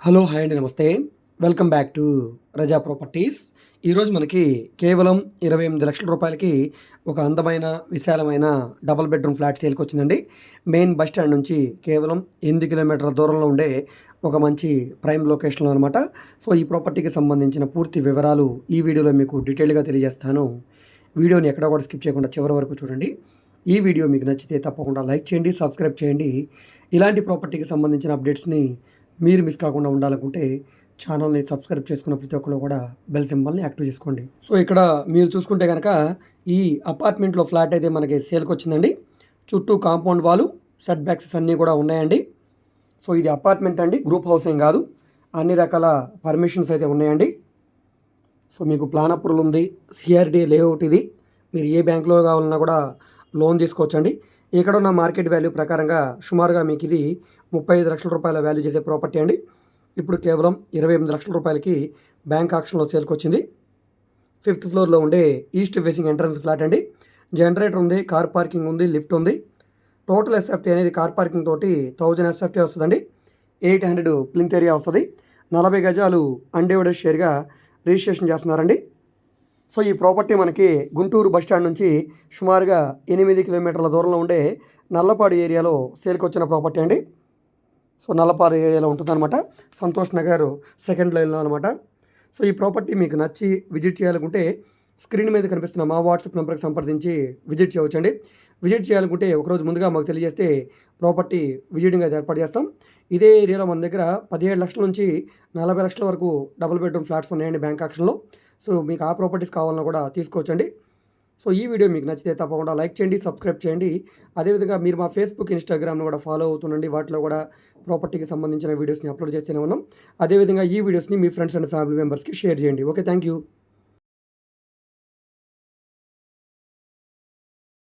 Hello! Hi అండి. నమస్తే. Welcome back to Raza properties. ఈరోజు మనకి కేవలం 28,00,000 రూపాయలకి ఒక అందమైన, విశాలమైన డబుల్ బెడ్‌రూమ్ ఫ్లాట్ సేల్‌కొచ్చిందండి. మెయిన్ బస్ స్టాండ్ నుంచి కేవలం 8 కిలోమీటర్ల దూరంలో ఉండే ఒక మంచి ప్రైమ్ లొకేషన్‌లో అనమాట. సో, ఈ ప్రాపర్టీకి సంబంధించిన పూర్తి వివరాలు ఈ వీడియోలో మీకు డీటెయిల్‌గా తెలియజేస్తాను. వీడియోని ఎక్కడ కూడా స్కిప్ చేయకుండా చివరి వరకు చూడండి. ఈ వీడియో మీకు నచ్చితే తప్పకుండా లైక్ చేయండి, సబ్స్క్రైబ్ చేయండి. ఇలాంటి ప్రాపర్టీకి సంబంధించిన అప్డేట్స్‌ని మీరు మిస్ కాకుండా ఉండాలనుకుంటే ఛానల్‌ని సబ్స్క్రైబ్ చేసుకున్న ప్రతి ఒక్కళ్ళు కూడా బెల్ సింబల్‌ని యాక్టివ్ చేసుకోండి. సో, ఇక్కడ మీరు చూసుకుంటే గనక ఈ అపార్ట్మెంట్‌లో ఫ్లాట్ అయితే మనకి సేల్‌కొచ్చిందండి. చుట్టూ కాంపౌండ్ వాలు, సెట్ బ్యాక్స్ అన్నీ కూడా ఉన్నాయండి. సో, ఇది అపార్ట్మెంట్ అండి, గ్రూప్ హౌస్ ఏం కాదు. అన్ని రకాల పర్మిషన్స్ అయితే ఉన్నాయండి. సో, మీకు ప్లాన్ అప్రూవల్ ఉంది. సిఆర్‌డీ లేఅవుట్ ఇది. మీరు ఏ బ్యాంక్‌లో కావాలన్నా కూడా లోన్ తీసుకోవచ్చండి. ఇక్కడ ఉన్న మార్కెట్ వాల్యూ ప్రకారంగా సుమారుగా మీకు ఇది 35 లక్షల రూపాయల వాల్యూ చేసే ప్రాపర్టీ అండి. ఇప్పుడు కేవలం 28 లక్షల రూపాయలకి బ్యాంక్ ఆక్షన్‌లో సేల్‌కొచ్చింది. 5th ఫ్లోర్‌లో ఉండే ఈస్ట్ ఫేసింగ్ ఎంట్రన్స్ ఫ్లాట్ అండి. జనరేటర్ ఉంది, కార్ పార్కింగ్ ఉంది, లిఫ్ట్ ఉంది. టోటల్ ఎస్ఎఫ్టీ అనేది కార్ పార్కింగ్ తోటి 1000 ఎస్ఎఫ్టీ వస్తుందండి. 800 ప్లింత్ ఏరియా వస్తుంది. 40 గజాలు అన్డివైడెడ్ షేర్‌గా రిజిస్ట్రేషన్ చేస్తున్నారండి. సో, ఈ ప్రాపర్టీ మనకి గుంటూరు బస్ స్టాండ్ నుంచి సుమారుగా 8 కిలోమీటర్ల దూరంలో ఉండే నల్లపాడు ఏరియాలో సేల్‌కొచ్చిన ప్రాపర్టీ అండి. సో, నల్లపాడు ఏరియాలో ఉంటుందన్నమాట. సంతోష్ నగర్ సెకండ్ లైన్‌లో అనమాట. సో, ఈ ప్రాపర్టీ మీకు నచ్చి విజిట్ చేయాలనుకుంటే స్క్రీన్ మీద కనిపిస్తున్న మా వాట్సాప్ నెంబర్కి సంప్రదించి విజిట్ చేయవచ్చండి. విజిట్ చేయాలనుకుంటే ఒకరోజు ముందుగా మాకు తెలియజేస్తే ప్రాపర్టీ విజిటింగ్ అయితే ఏర్పాటు చేస్తాం. ఇదే ఏరియాలో మన దగ్గర 17 లక్షల నుంచి 40 లక్షల వరకు డబుల్ బెడ్రూమ్ ఫ్లాట్స్ ఉన్నాయండి బ్యాంక్ ఆక్షన్‌లో. సో, మీకు ఆ ప్రాపర్టీస్ కావాలన్నా కూడా తీసుకోవచ్చండి. సో, ఈ వీడియో మీకు నచ్చితే తప్పకుండా లైక్ చేయండి, సబ్స్క్రైబ్ చేయండి. అదేవిధంగా మీరు మా ఫేస్‌బుక్, ఇన్‌స్టాగ్రామ్‌ను కూడా ఫాలో అవుతుండండి. వాటిలో కూడా ప్రాపర్టీకి సంబంధించిన వీడియోస్‌ని అప్లోడ్ చేస్తూనే ఉన్నాం. అదేవిధంగా ఈ వీడియోస్‌ని మీ ఫ్రెండ్స్ అండ్ ఫ్యామిలీ మెంబర్స్‌కి షేర్ చేయండి. ఓకే. Thank you.